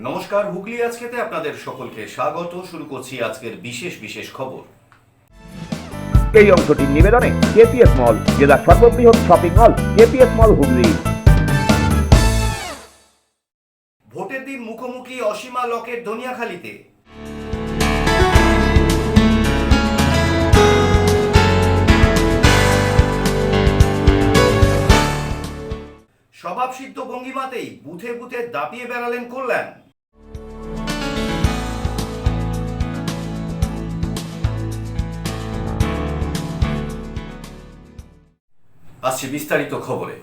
নমস্কার, হুগলি আজকেতে আপনাদের সকলকে স্বাগত। শুরু করছি আজকের বিশেষ বিশেষ খবর। এই অংশটির নিবেদনে কেপিএস মল, জেলার সর্ববৃহৎ শপিং মল কেপিএস মল হুগলি। ভোটের দিন মুখোমুখি অসীমা লকেট ধনিয়াখালীতে। স্বভাবসিদ্ধ ভঙ্গিমাতেই বুথে বুথে দাপিয়ে বেড়ালেন কল্যাণ। আসছে বিস্তারিত খবরে।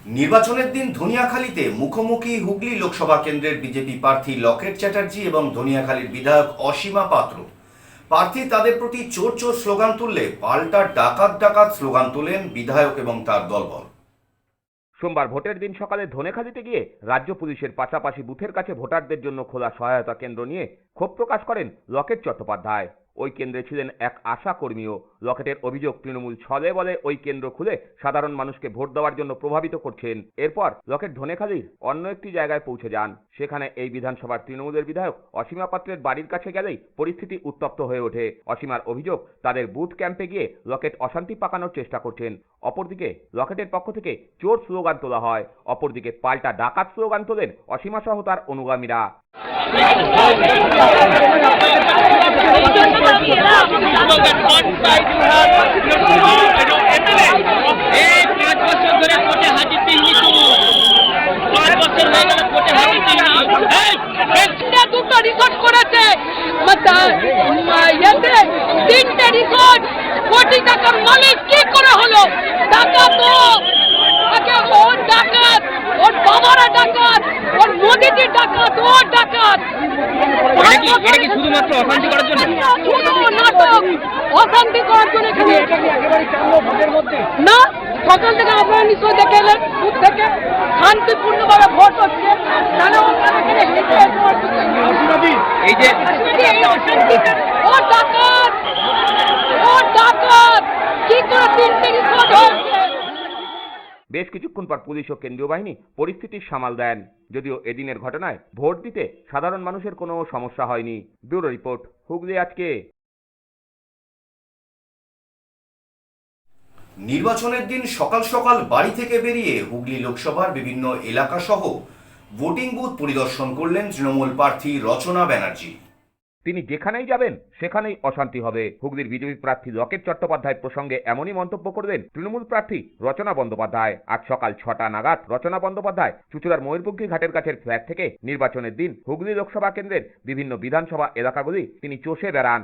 নির্বাচনের দিন ধনিয়াখালীতে মুখোমুখি হুগলি লোকসভা কেন্দ্রের বিজেপি প্রার্থী লকেট চ্যাটার্জি এবং ধনিয়াখালীর বিধায়ক অসীমা পাত্র। প্রার্থী তাদের প্রতি চোর চোর স্লোগান তুললে পাল্টা ডাকাত ডাকাত স্লোগান তোলেন বিধায়ক এবং তার দলবল। সোমবার ভোটের দিন সকালে ধনেখালিতে গিয়ে রাজ্য পুলিশের পাশাপাশি বুথের কাছে ভোটারদের জন্য খোলা সহায়তা কেন্দ্র নিয়ে ক্ষোভ প্রকাশ করেন লকেট চট্টোপাধ্যায়। ওই কেন্দ্রে ছিলেন এক আশা কর্মীও। লকেটের অভিযোগ, তৃণমূল ছলে বলে ওই কেন্দ্র খুলে সাধারণ মানুষকে ভোট দেওয়ার জন্য প্রভাবিত করছেন। এরপর লকেট ধনেখালির অন্য একটি জায়গায় পৌঁছে যান। সেখানে এই বিধানসভার তৃণমূলের বিধায়ক অসীমা পাত্রের বাড়ির কাছে গেলেই পরিস্থিতি উত্তপ্ত হয়ে ওঠে। অসীমার অভিযোগ, তাদের বুথ ক্যাম্পে গিয়ে লকেট অশান্তি পাকানোর চেষ্টা করছেন। অপরদিকে লকেটের পক্ষ থেকে চোর স্লোগান তোলা হয়। অপরদিকে পাল্টা ডাকাত স্লোগান তোলেন অসীমা সহ তার অনুগামীরা। দুটো রিকর্ড করেছে, তিনটে রিকর্ড। কোটি টাকার মালিক কি করে হলো? ডাকাত ওর ডাকাত, ওর বাবারা ডাকাত, ওর মোদিজির ডাকাত, ওর ডাকাত। শুধুমাত্র অশান্তি করার জন্য, শুধু নাটক, অশান্তি করার জন্য। না, সকাল থেকে আপনারা নিশ্চয় দেখে এলেন বুথ থেকে শান্তিপূর্ণভাবে ভোট হচ্ছে। এই যে ও ডাকাত, ও ডাকাত, কি করে তিনটে রিকর্ড হয়েছে। বেশ কিছুক্ষণ পর পুলিশ ও কেন্দ্রীয় বাহিনী পরিস্থিতির সামাল দেন। যদিও এদিনের ঘটনায় ভোট দিতে সাধারণ মানুষের কোনো সমস্যা হয়নি। ব্যুরো রিপোর্ট, হুগলি আজকে। নির্বাচনের দিন সকাল সকাল বাড়ি থেকে বেরিয়ে হুগলি লোকসভার বিভিন্ন এলাকা সহ ভোটিং বুথ পরিদর্শন করলেন তৃণমূল প্রার্থী রচনা ব্যানার্জি। তিনি যেখানেই যাবেন সেখানেই অশান্তি হবে। হুগলির বিজেপি প্রার্থী লকেট চট্টোপাধ্যায় প্রসঙ্গে এমনই মন্তব্য করলেন তৃণমূল প্রার্থী রচনা বন্দ্যোপাধ্যায়। আজ সকাল 6টা নাগাদ রচনা বন্দ্যোপাধ্যায় চুঁচুড়ার ময়ূরপঙ্খী ঘাটের কাছের ফ্ল্যাট থেকে নির্বাচনের দিন হুগলি লোকসভা কেন্দ্রের বিভিন্ন বিধানসভা এলাকাগুলি তিনি চষে বেড়ান।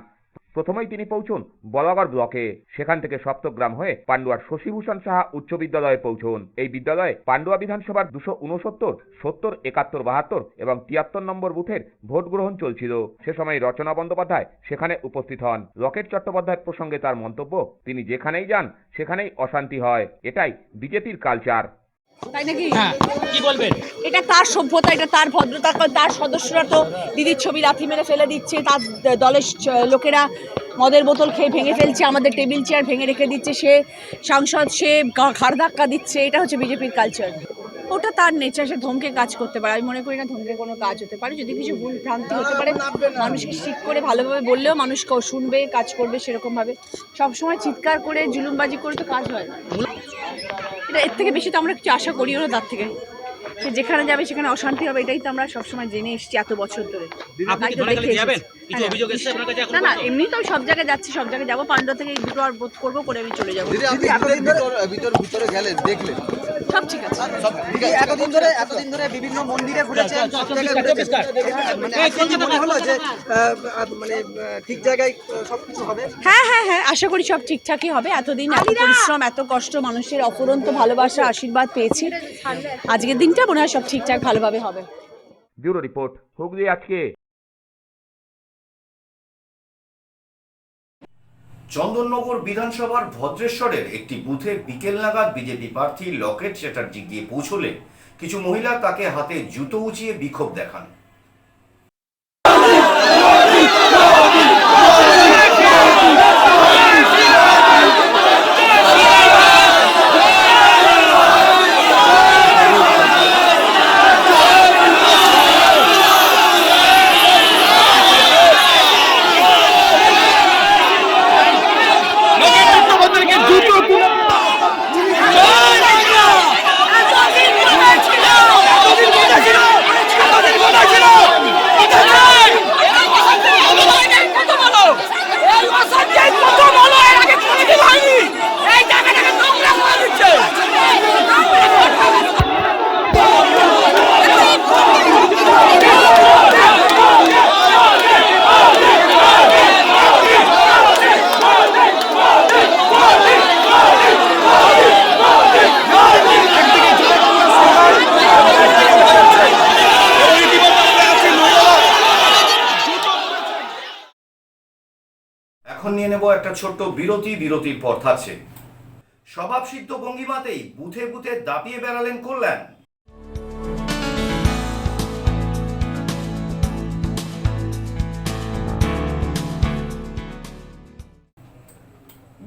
প্রথমেই তিনি পৌঁছন বলাগড় ব্লকে। সেখান থেকে সপ্তগ্রাম হয়ে পান্ডুয়ার শশীভূষণ সাহা উচ্চ বিদ্যালয়ে পৌঁছন। এই বিদ্যালয়ে পান্ডুয়া বিধানসভার 269, 70, 71, 72 এবং 73 নম্বর বুথের ভোট গ্রহণ চলছিল। সে সময় রচনা বন্দ্যোপাধ্যায় সেখানে উপস্থিত হন। লকেট চট্টোপাধ্যায়ের প্রসঙ্গে তার মন্তব্য, তিনি যেখানেই যান সেখানেই অশান্তি হয়। এটাই বিজেপির কালচার। তাই নাকি? কি বলবেন? এটা তার সভ্যতা, এটা তার ভদ্রতা। তার সদস্যরা তো দিদির ছবি লাথি মেরে ফেলে দিচ্ছে, তার দলের লোকেরা মদের বোতল খেয়ে ভেঙে ফেলছে, আমাদের টেবিল চেয়ার ভেঙে রেখে দিচ্ছে, সে সাংসদ, সে ঘাড় ধাক্কা দিচ্ছে। এটা হচ্ছে বিজেপির কালচার। ওটা তার নেচার, সে ধমকে কাজ করতে পারে। আমি মনে করি না ধমকে কোনো কাজ হতে পারে। যদি কিছু ভুল ভ্রান্তি হতে পারে, মানুষকে ঠিক করে ভালোভাবে বললেও মানুষ শুনবে, কাজ করবে সেরকমভাবে। সবসময় চিৎকার করে জুলুমবাজি করে তো কাজ হয় না। এটা এর থেকে বেশি তো আমরা কিছু আশা করিও না তার থেকে। সে যেখানে যাবে সেখানে অশান্তি হবে, এটাই তো আমরা সবসময় জেনে এসেছি এত বছর ধরে। না না, এমনি তো আমি সব জায়গায় যাচ্ছি, সব জায়গায় যাবো। পান্ডা থেকে দুটো আর বোধ করবো করে আমি চলে যাবো। ভিতরে গেলেন, দেখলেন সব ঠিক আছে। এতদিন ধরে বিভিন্ন মন্দিরে ঘুরেছেন, সব জায়গায় ঘুরেছেন। মানে এখন কি মনে হলো যে মানে ঠিক জায়গায় সবকিছু হবে? হ্যাঁ হ্যাঁ হ্যাঁ, আশা করি সব ঠিকঠাকই হবে। এতদিন এত পরিশ্রম, এত কষ্ট, মানুষের অফুরন্ত ভালোবাসা, আশীর্বাদ পেয়েছি। আজকের দিনটা মনে হয় সব ঠিকঠাক ভালোভাবে হবে। ব্যুরো রিপোর্ট, হুগলি আজকে। চন্দননগর বিধানসভার ভদ্রেশ্বরের একটি বুথে বিকেল নাগাদ বিজেপি প্রার্থী লকেট চ্যাটার্জি গিয়ে পৌঁছলে কিছু মহিলা তাকে হাতে জুতো উঁচিয়ে বিক্ষোভ দেখান। এখন নিয়ে নেব একটা ছোট্ট বিরতির পর থাকছে স্বভাবসিদ্ধ ভঙ্গিমাতেই বুথে বুথে দাপিয়ে বেড়ালেন কল্যাণ।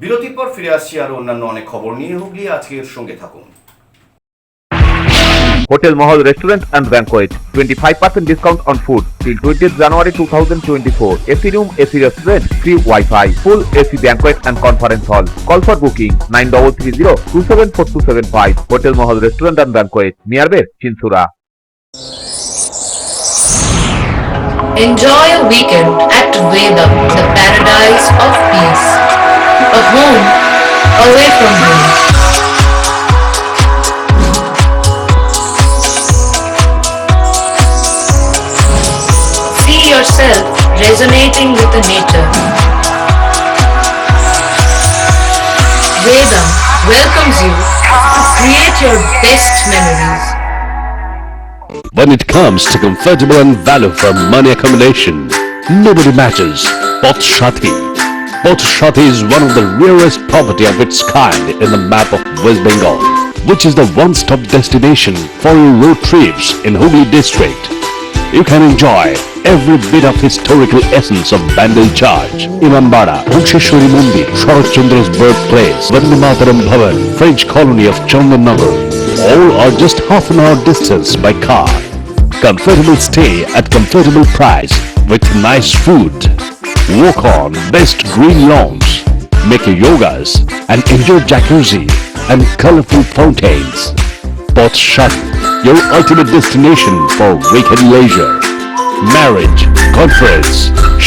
বিরতির পর ফিরে আসছি আর অন্যান্য অনেক খবর নিয়ে। হুগলি আজকের সঙ্গে থাকুন। Hotel Mahal Restaurant and Banquet, 25% discount on food till 20th January 2024. AC room, AC restaurant, free Wi-Fi, full AC banquet and conference hall. Call for booking 9330-274275. Hotel Mahal Restaurant and Banquet, nearby Chinsura. Enjoy a weekend at Vedam, the paradise of peace. A home away from home. See yourself resonating with the nature. Vedam welcomes you to create your best memories. When it comes to comfortable and value for money accommodation, nobody matches Pothshati. Pothshati is one of the rarest property of its kind in the map of West Bengal, which is the one-stop destination for your road trips in Hooghly district. You can enjoy every bit of historical essence of Bandel Church, Imambara, Bhunsheshwari Mandir, Sharat Chandra's birthplace, Vande Mataram Bhavan, French colony of Chandannagar. All are just half an hour distance by car. Comfortable stay at comfortable price with nice food. Walk on best green lawns, make your yogas and enjoy jacuzzi and colorful fountains. Pothshati, your ultimate destination for weekend leisure. Marriage, conference,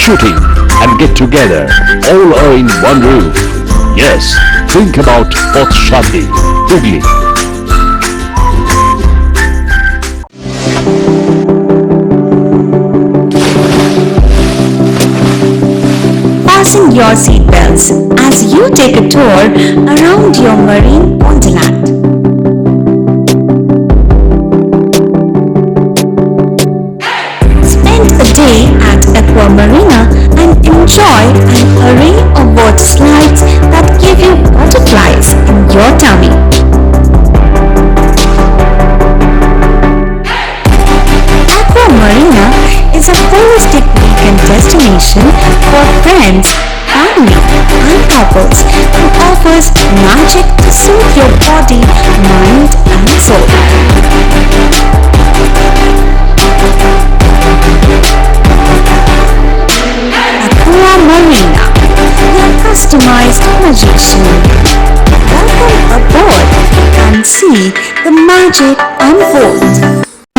shooting and get together all are in one roof. Yes, think about Pothshati, Hooghly. Fasten your seatbelts as you take a tour around your marine wonderland. Spend a day at Aqua Marina and enjoy an array of water slides that give you butterflies in your tummy. Aqua Marina is a holistic weekend destination for friends, family, and couples who offers magic to soothe your body, mind, and soul. Aqua Marina, your customized magician. Welcome aboard and see the magic unfold.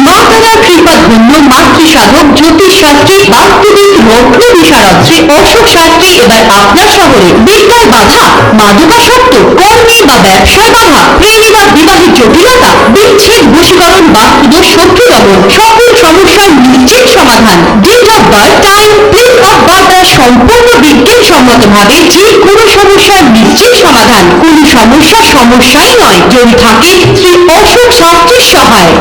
মা তারা কৃপা ধন্য মাতৃ সাধক জ্যোতিষ শাস্ত্রী বাস্তুবিদ রত্ন বিশারদ শ্রী অশোক শাস্ত্রী এবার আপনার শহরে। বিদ্যার বাধা, মাদকাসক্ত, কর্মে বা ব্যবসায় বাধা, প্রেমে বা বিবাহের জটিলতা, বিচ্ছেদ, বশীকরণ, বাস্তুদোষ, শত্রু দমন, সকল সমস্যার নিশ্চিত সমাধান। Date of birth, time, place of birth দ্বারা সম্পূর্ণ বিজ্ঞানসম্মতভাবে যে কোনো সমস্যার নিশ্চিত সমাধান। কোন সমস্যাই নয় যদি থাকে শ্রী অশোক শাস্ত্রীর সহায়।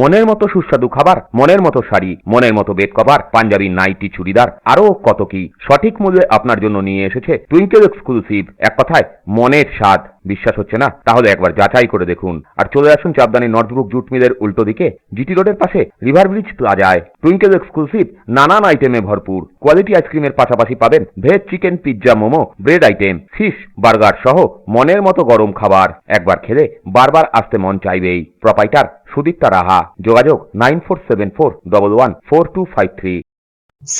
মনের মতো সুস্বাদু খাবার, মনের মতো শাড়ি, মনের মতো বেড কভার, পাঞ্জাবি, নাইটি, চুড়িদার, আরো কত কি সঠিক মূল্যে আপনার জন্য নিয়ে এসেছে টুইঙ্কেল এক্সক্লুসিভ। এক কথায় মনের স্বাদ। বিশ্বাস হচ্ছে না? তাহলে একবার যাচাই করে দেখুন। আর চলে আসুন চাপদানি নর্থব্রুক জুট মিলের উল্টো দিকে জিটি রোডের পাশে রিভার ব্রিজ প্লাজায়। টুইঙ্কেল এক্সক্লুসিভ নানান আইটেমে ভরপুর। কোয়ালিটি আইসক্রিমের পাশাপাশি পাবেন veg, chicken, pizza, momo, bread item, fish, burger সহ মনের মতো গরম খাবার। একবার খেলে বারবার আসতে মন চাইবেই। প্রোপাইটার সুদীপ্তা রাহা। যোগাযোগ 9474114253।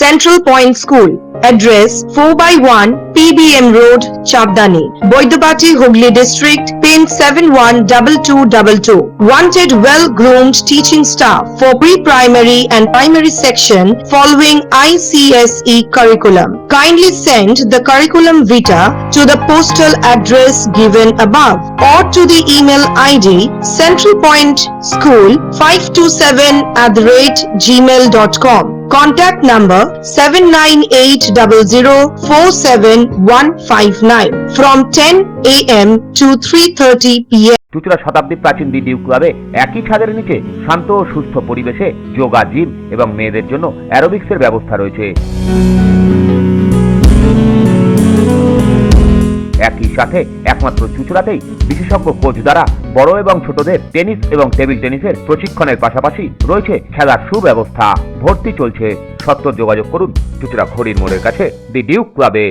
Central Point School. Address 4/1 PBM Road, Chavdani, Boidapati, Hooghly District, PIN 712222. Wanted well-groomed teaching staff for pre-primary and primary section following ICSE curriculum. Kindly send the curriculum vitae to the postal address given above or to the email ID centralpointschool527@gmail.com. Contact number 7980047159 from 10 a.m. to 3:30 p.m. চুঁচুড়া শতাব্দী প্রাচীন দ্বিতীয় ক্লাবে একই ছাদের নিচে শান্ত ও সুস্থ পরিবেশে yoga, gym এবং মেয়েদের জন্য অ্যারোবিক্সের ব্যবস্থা রয়েছে। একই সাথে একমাত্র চুঁচুড়াতেই বিশেষজ্ঞ কোচ দ্বারা বড় এবং ছোটদের টেনিস এবং টেবিল টেনিসের প্রশিক্ষণের পাশাপাশি রয়েছে খেলার সুব্যবস্থা। ভর্তি চলছে, সত্তর যোগাযোগ করুন চুঁচুড়া ঘড়ির মোড়ের কাছে দি ডিউক ক্লাবে।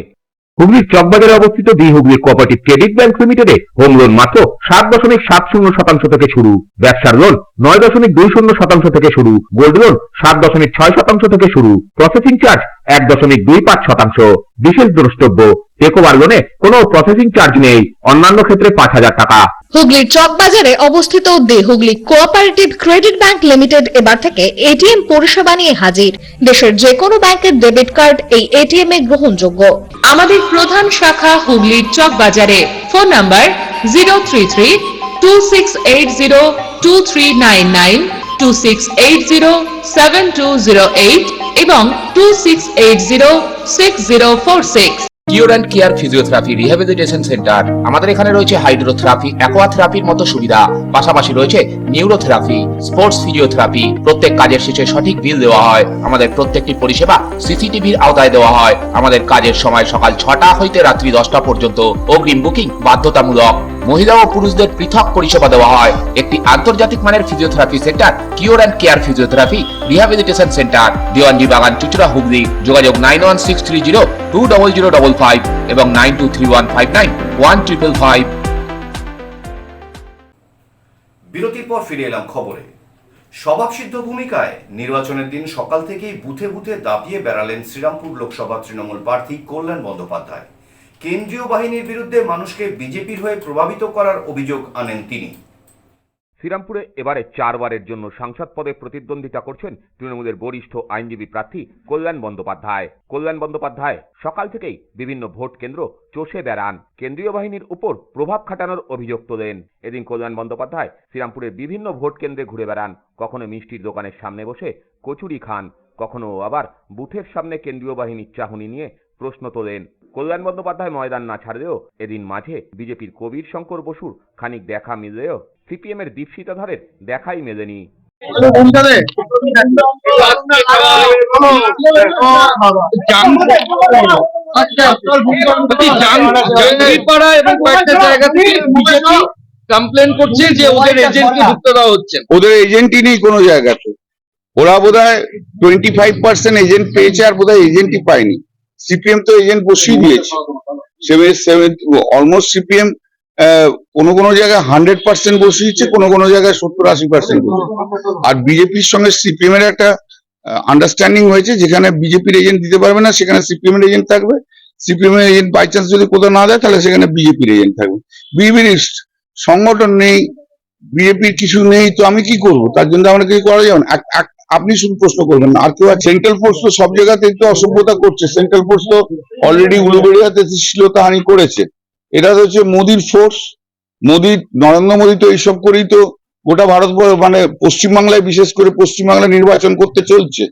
হুগলির চকবাজারে অবস্থিত the Hooghly cooperative credit bank লিমিটেডে হোম লোন মাত্র 7.70% থেকে শুরু, ব্যবসার লোন 9.20% থেকে শুরু, গোল্ড লোন 7.6% থেকে শুরু, প্রসেসিং চার্জ 1.25%। বিশেষ দ্রষ্টব্য, টেকওভার লোনে কোনো প্রসেসিং চার্জ নেই, অন্যান্য ক্ষেত্রে 5,000 টাকা। হুগলির চকবাজারে অবস্থিত the Hooghly cooperative credit bank limited এবার থেকে এটিএম পরিষেবা নিয়ে হাজির। দেশের যে কোনো ব্যাংকের ডেবিট কার্ড এই এটিএম এ গ্রহণযোগ্য। আমাদের প্রধান শাখা হুগলির চকবাজারে। ফোন নাম্বার 033-2680-2399, 2680-7208 এবং 2680-6046। Cure and care physiotherapy rehabilitation centre. আমাদের এখানে রয়েছে হাইড্রোথেরাপি, অ্যাকোয়াথেরাপির মতো সুবিধা, পাশাপাশি রয়েছে নিউরোথেরাপি, স্পোর্টস ফিজিওথেরাপি। প্রত্যেক কাজের শেষে সঠিক বিল দেওয়া হয়। আমাদের প্রত্যেকটি পরিষেবা সিসিটিভির আওতায় দেওয়া হয়। আমাদের কাজের সময় সকাল 6টা হইতে রাত্রি 10টা পর্যন্ত। অগ্রিম বুকিং বাধ্যতামূলক। মহিলা ও পুরুষদের পৃথক পরিষেবা দেওয়া হয়। একটি আন্তর্জাতিক মানের physiotherapy centre cure and care physiotherapy rehabilitation centre, Dewanji বাগান, চুঁচুড়া, হুগলি। যোগাযোগ 9163020055 এবং 9231591555। বিরতির পর ফিরে এলাম খবরে। স্বভাবসিদ্ধ ভূমিকায় নির্বাচনের দিন সকাল থেকেই বুথে বুথে দাপিয়ে বেড়ালেন শ্রীরামপুর লোকসভা তৃণমূল প্রার্থী কল্যাণ বন্দ্যোপাধ্যায়। কেন্দ্রীয় বাহিনীর বিরুদ্ধে মানুষকে বিজেপির হয়ে প্রভাবিত করার অভিযোগ আনেন তিনি। শ্রীরামপুরে এবারে 4বারের জন্য সাংসদ পদে প্রতিদ্বন্দ্বিতা করছেন তৃণমূলের বরিষ্ঠ আইনজীবী প্রার্থী কল্যাণ বন্দ্যোপাধ্যায়। কল্যাণ বন্দ্যোপাধ্যায় সকাল থেকেই বিভিন্ন ভোট কেন্দ্র চষে বেড়ান, কেন্দ্রীয় বাহিনীর উপর প্রভাব খাটানোর অভিযোগ তোলেন। এদিন কল্যাণ বন্দ্যোপাধ্যায় শ্রীরামপুরের বিভিন্ন ভোট কেন্দ্রে ঘুরে বেড়ান। কখনো মিষ্টির দোকানের সামনে বসে কচুরি খান, কখনো আবার বুথের সামনে কেন্দ্রীয় বাহিনীর চাহনি নিয়ে প্রশ্ন তোলেন। কল্যাণ বন্দ্যোপাধ্যায় ময়দান না ছাড়লেও এদিন মাঝে বিজেপির কবির শঙ্কর বসুর খানিক দেখা মিললেও সিপিএম এর দীপশিতা ধরের দেখাই মেলেনি। কমপ্লেন করছে যে ওদের এজেন্টকে ঢুকতে দেওয়া হচ্ছে। ওদের এজেন্টই নেই কোনো জায়গাতে। ওরা বোধহয় 25% এজেন্ট পেয়েছে, আর বোধহয় এজেন্টই পায়নি। সিপিএম তো এজেন্ট বসিয়ে দিয়েছে। অলমোস্ট সিপিএম কোনো জায়গায় 100% বসিয়েছে, কোনো জায়গায় 70-80%। আর বিজেপির সঙ্গে সিপিএম এর একটা আন্ডারস্ট্যান্ডিং হয়েছে, যেখানে বিজেপির এজেন্ট দিতে পারবে না সেখানে সিপিএম এর এজেন্ট থাকবে, সিপিএম এর এজেন্ট বাই চান্স যদি কোথাও না দেয় তাহলে সেখানে বিজেপির এজেন্ট থাকবে। বিজেপির সংগঠন নেই, বিজেপির কিছু নেই, তো আমি কি করবো? তার জন্য আমরা কিছু করা যাবে না। আপনি শুধু প্রশ্ন করবেন না, আর কেউ? সেন্ট্রাল ফোর্স তো সব জায়গাতেই তো অসভ্যতা করছে। সেন্ট্রাল ফোর্স তো অলরেডি উলুবেড়িয়াতে শ্লীলতাহানি করেছে। এটা তো হচ্ছে মোদির ফোর্স। নরেন্দ্র মোদী তো এইসব করেই তো গোটা ভারত, মানে পশ্চিমবাংলায়, বিশেষ করে পশ্চিমবাংলায় নির্বাচন করতে চলছে।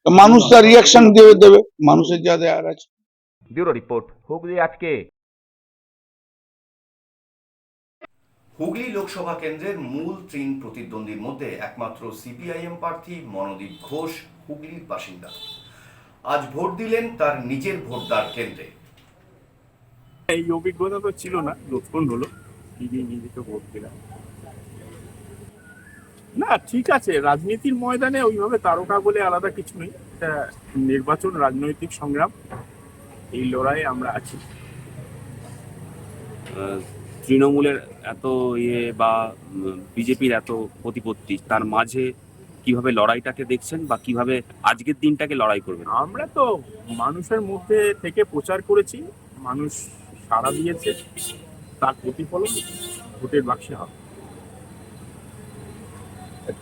মানুষ তার রিয়াকশন দেবে, মানুষের যা দেয়ার আছে। ব্যুরো রিপোর্ট, হুগলি আজকে। হুগলি লোকসভা কেন্দ্রের মূল 3 প্রতিদ্বন্দ্বীর মধ্যে একমাত্র সিপিআইএম প্রার্থী মনোদীপ ঘোষ হুগলির বাসিন্দা। আজ ভোট দিলেন তার নিজের ভোটদার কেন্দ্রে। এই অভিজ্ঞতা তো ছিল না, নতুন হলো, নিজেকে ভোট দিলাম। না, ঠিক আছে, রাজনীতির ময়দানে ওইভাবে তারকা বলে আলাদা কিছু নেই। এটা নির্বাচন, রাজনৈতিক সংগ্রাম, এই লড়াইয়ে আমরা আছি। তৃণমূলের এত বা বিজেপির এত প্রতিপত্তি, তার মাঝে কিভাবে লড়াইটাকে দেখছেন বা কিভাবে আজকের দিনটাকে লড়াই করবেন? আমরা তো মানুষের মধ্যে থেকে প্রচার করেছি, মানুষ সাড়া দিয়েছে, তার প্রতিফলন ভোটের বাক্সে হবে।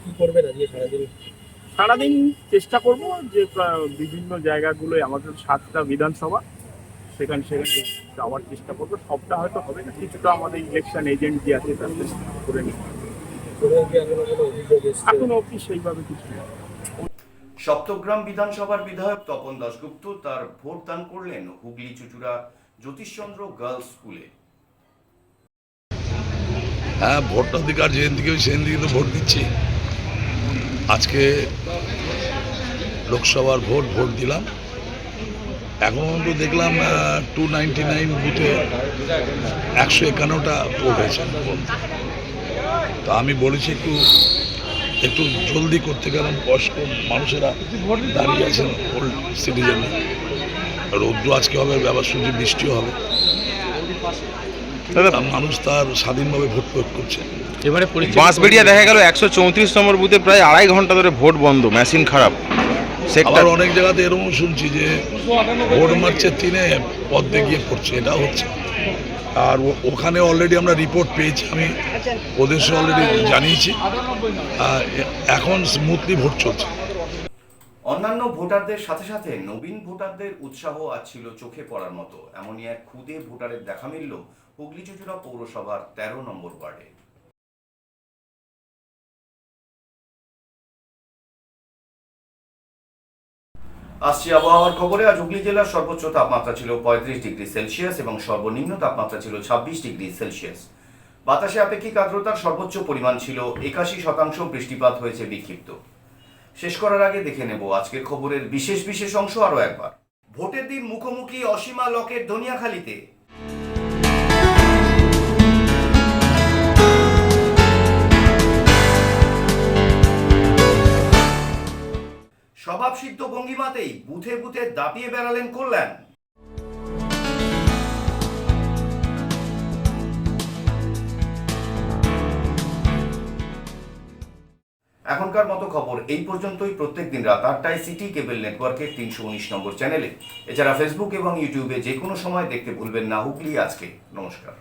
কি করবেন আজকে সারাদিন? চেষ্টা করব যে বিভিন্ন জায়গাগুলোয়, আমাদের 7টা বিধানসভা, সেখানে যাওয়ার চেষ্টা করবো। সবটা হয়তো হবে না, কিছুটা আমাদের ইলেকশন এজেন্ট যে আছে তাদের করে নিতে হবে। এখনো অব্দি সেইভাবে কিছু নেই। সপ্তগ্রাম বিধানসভার বিধায়ক তপন দাশগুপ্ত তার ভোট দান করলেন হুগলি চুঁচুড়া জ্যোতিষচন্দ্র গার্লস স্কুলে। হ্যাঁ, ভোটাধিকার যেদিন থেকে সেদিন থেকে তো ভোট দিচ্ছি। আজকে লোকসভার ভোট দিলাম। এখন পর্যন্ত দেখলাম 299 বুথে 151টা ভোট হয়েছে। তো আমি বলেছি একটু জলদি করতে, কারণ বয়স্ক মানুষেরা দাঁড়িয়ে আছেন, ওল্ড সিটিজেন। রৌদ্র আজকে হবে, ব্যাপারসূচি বৃষ্টিও হবে, মানুষ তার স্বাধীনভাবে ভোট প্রয়োগ করছে। এবারে বাঁশবেড়িয়া দেখা গেল 134 নম্বর বুথে প্রায় 2.5 ঘন্টা ধরে ভোট বন্ধ, মেশিন খারাপ। আবার অনেক জায়গাতে এরকম শুনছি যে ভোট মার্চের দিনে পদ্মে গিয়ে পড়ছে, এটাও হচ্ছে। আর ওখানে অলরেডি আমরা রিপোর্ট পেয়েছি, আমি ওদেরকে অলরেডি জানিয়েছি, এখন স্মুথলি ভোট চলছে। অন্যান্য ভোটারদের সাথে সাথে নবীন ভোটারদের উৎসাহ আজ ছিল চোখে পড়ার মতো। এমনই এক খুদে ভোটারের দেখা মিলল হুগলি চুঁচুড়া পৌরসভার 13 নম্বর ওয়ার্ডে। আসছি আবহাওয়ার খবরে। আজ হুগলি জেলার সর্বোচ্চ তাপমাত্রা ছিল 35 ডিগ্রি সেলসিয়াস এবং সর্বনিম্ন তাপমাত্রা ছিল 26 ডিগ্রি সেলসিয়াস। বাতাসে আপেক্ষিক আর্দ্রতার সর্বোচ্চ পরিমাণ ছিল 81%। বৃষ্টিপাত হয়েছে বিক্ষিপ্ত। শেষ করার আগে দেখে নেব আজকের খবরের বিশেষ অংশ আরো একবার। ভোটের দিন মুখোমুখি অসীমা লকেট ধনিয়াখালীতে। স্বভাবসিদ্ধ ভঙ্গিমাতেই বুথে বুথে দাপিয়ে বেড়ালেন কল্যাণ। এখনকার মতো খবর এই পর্যন্তই। প্রত্যেকদিন রাত 8টায় সিটি কেবল নেটওয়ার্কের 319 নম্বর চ্যানেলে, এছাড়া ফেসবুক এবং ইউটিউবে যে কোনো সময় দেখতে ভুলবেন না হুগলি আজকে। নমস্কার।